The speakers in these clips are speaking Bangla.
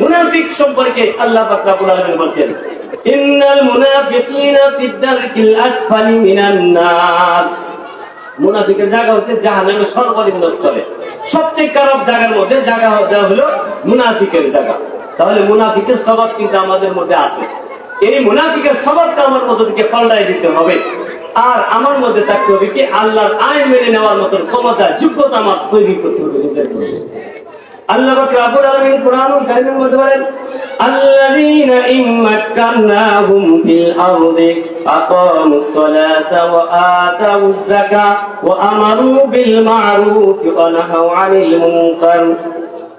মুনাফিক সম্পর্কে আল্লাহ পাক রব্বুল আলামিন বলেন, ইন্নাল মুনাফিকিনা ফিদ দারকিল আসফালি মিনান নার। মুনাফিকের জায়গা হচ্ছে জাহান্নামের সর্বনিম্ন স্তরে, সবচেয়ে খারাপ জায়গার মধ্যে জায়গা হলো মুনাফিকের জায়গা। তাহলে মুনাফিকের স্বভাব কিন্তু আমাদের মধ্যে আছে। এই মুনাফিকের স্বভাবটা আমার মধ্যে থেকে পাল্টাই দিতে হবে, আর আমার মধ্যে থাকতে হবে কি আল্লাহর আইন মেনে নেওয়ার মতন ক্ষমতা, যোগ্যতা আমার তৈরি করতে হবে। আল্লাহ পাক রব্বুল আলামিন কুরআনুল কারীমের মধ্যে বলেন, আল্লাযীনা ইম্মাক্কানাহুম ফিল আরদি আকামুস সালাতা ওয়া আতাউয যাকাতা ওয়া আমারু বিল মা'রুফি ওয়া নাহাউ আনিল মুনকার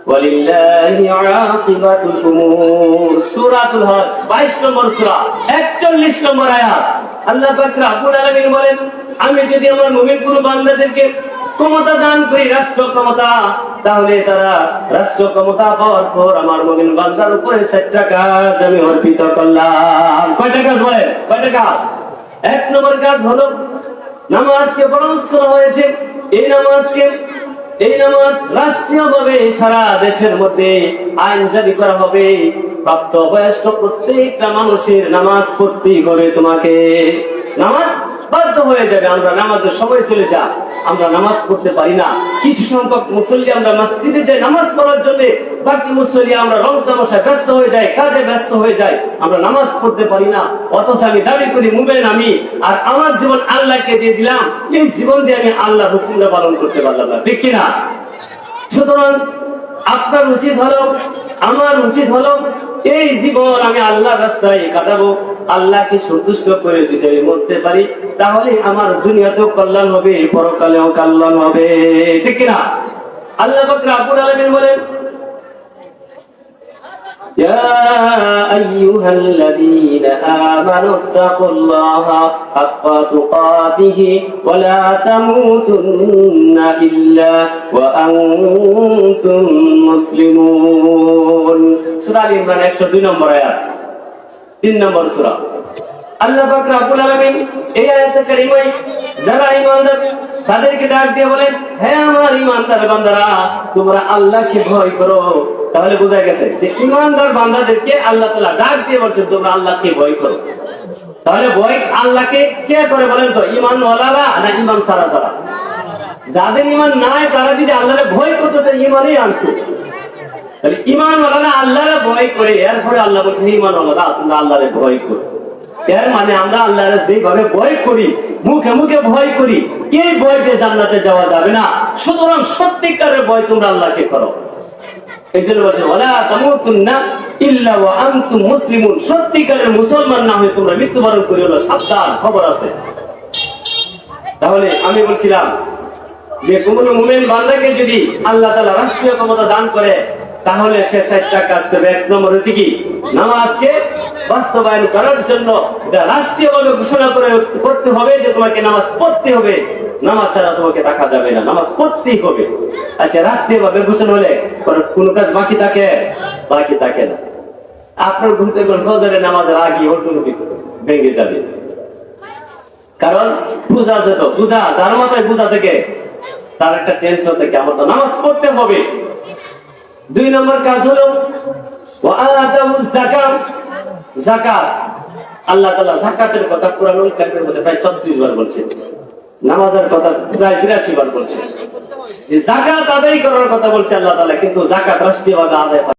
ওয়ালিল্লাহি আকিবাতুল উমুর। সূরাতুল হজ 22 নম্বর সূরা 41 নম্বর আয়াত। আল্লাহ পাক রব্বুল আলামিন বলেন, আমি যদি আমার মুমিন পুরো বান্দাদেরকে ক্ষমতা দান করি, রাষ্ট্র ক্ষমতা, তাহলে তারা রাষ্ট্র ক্ষমতা পাওয়ার পর আমার মুমিন বান্দার উপরে 4টা কাজ আমি অর্পিত করলাম। কয়টা কাজ বলেন? কয়টা কাজ? 1 নম্বর কাজ হলো নামাজকে ফরজ করা হয়েছে। এই নামাজ রাষ্ট্রীয়ভাবে সারা দেশের মধ্যে আইন জারি করা হবে। প্রাপ্তবয়স্ক প্রত্যেকটা মানুষের নামাজ পড়তেই হবে। তোমাকে নামাজ বাধ্য হয়ে যাবে। আমরা নামাজের সময় চলে যা, আমরা নামাজ পড়তে পারি না। কিছু সংখ্যক মুসল্লি আমরা মসজিদে যাই নামাজ পড়ার জন্য, বাকি মুসল্লি আমরা রং তামাশায় ব্যস্ত হয়ে যাই, কাজে ব্যস্ত হয়ে যাই, আমরা নামাজ পড়তে পারি না। অথচ আমি দাবি করি মুমিন আমি, আর আমার জীবন আল্লাহকে দিয়ে দিলাম। এই জীবন দিয়ে আমি আল্লাহর হুকুমটা পালন করতে পারলাম না, ঠিক কিনা? সুতরাং আপনার উচিত হলো, আমার উচিত হলো, এই জীবন আমি আল্লাহর রাস্তায় কাটাবো। আল্লাহকে সন্তুষ্ট করে যদি আমি মরতে পারি, তাহলে আমার দুনিয়াতেও কল্যাণ হবে, পরকালেও কল্যাণ হবে, ঠিক কিনা? আল্লাহ পাক রব্বুল আলামিন বলেন, ইয়া আইয়ুহাল্লাযীনা আমানুত্তাকুল্লাহা হাক্কা তুকাতিহি ওয়া লা তামুতুন্না ইল্লা ওয়া আনতুম মুসলিমুন। সূরা আল ইমরান 102 নম্বর আয়াত, 3 নম্বর সূরা। আল্লাহ পাক রব্বুল আলামিন এই আয়াতে কারিমায় যারা ঈমানদার তাদেরকে ডাক দিয়ে বলেন, হে আমার ঈমানদার বান্দারা, তোমরা আল্লাহকে ভয় করো। তাহলে বোঝা গেছে যে ঈমানদার বান্দাদেরকে আল্লাহ তাআলা ডাক দিয়ে বলছেন তোমরা আল্লাহকে ভয় করো। তাহলে ভয় আল্লাহকে কে করে বলেন তো? ঈমান ওয়ালারা না ঈমান ছাড়া যারা? যাদের ঈমান নাই তারা যদি আল্লাহকে ভয় করতো তো ঈমানই আনতো। তাহলে ঈমান ওয়ালারা আল্লাহরে ভয় করে, এরপরে আল্লাহ বলছেন ঈমান ওয়ালারা তোমরা আল্লাহরে ভয় করো। এর মানে আমরা আল্লাহরে যেভাবে ভয় করি, মুখে মুখে ভয় করি, এই ভয়তে জান্নাতে যাওয়া যাবে না। সুতরাং সত্যিকারের ভয় তোমরা আল্লাহকে করো। এই জন্য বলছেন ওয়ালা তামুতুন্না ইল্লা ওয়া আনতুম মুসলিমুন। সত্যিকারের মুসলমান না হয়ে তোমরা মৃত্যুবরণ করিও না, সাবধান, খবর আছে। তাহলে আমি বলছিলাম যে কোন মুমিন বান্দাকে যদি আল্লাহ তাআলা রাষ্ট্রীয় ক্ষমতা দান করে, তাহলে সে 4টা কাজ করবে। 1 নম্বর হচ্ছে কি? নামাজকে বাস্তবায়ন করার জন্য রাষ্ট্রীয়ভাবে ঘোষণা করতে হবে যে তোমাকে নামাজ পড়তে হবে, নামাজ ছাড়া তোমাকে রাখা যাবে না, নামাজ পড়তেই হবে। আচ্ছা, রাষ্ট্রীয়ভাবে ঘোষণা হলে কোন কাজ বাকি থাকে না। আপনার ঘুম থেকে ফজরের নামাজের আগে অটোমেটিক ভেঙে যাবে, কারণ পূজা যার মাথায় পূজা থেকে তার একটা টেনশন থেকে আমার তো নামাজ পড়তে হবে। 2 নম্বর কাজ হলো ওয়া আতাউয যাকাত। যাকাত, আল্লাহ তাআলা যাকাতের কথা কোরআনুল কারীমের মধ্যে প্রায় 36 বার বলছেন, নামাজের কথা প্রায় 82 বার বলছেন, যাকাত আদায় করার কথা বলছে আল্লাহ তাআলা, কিন্তু যাকাত রাষ্ট্রীয়ভাবে আদায়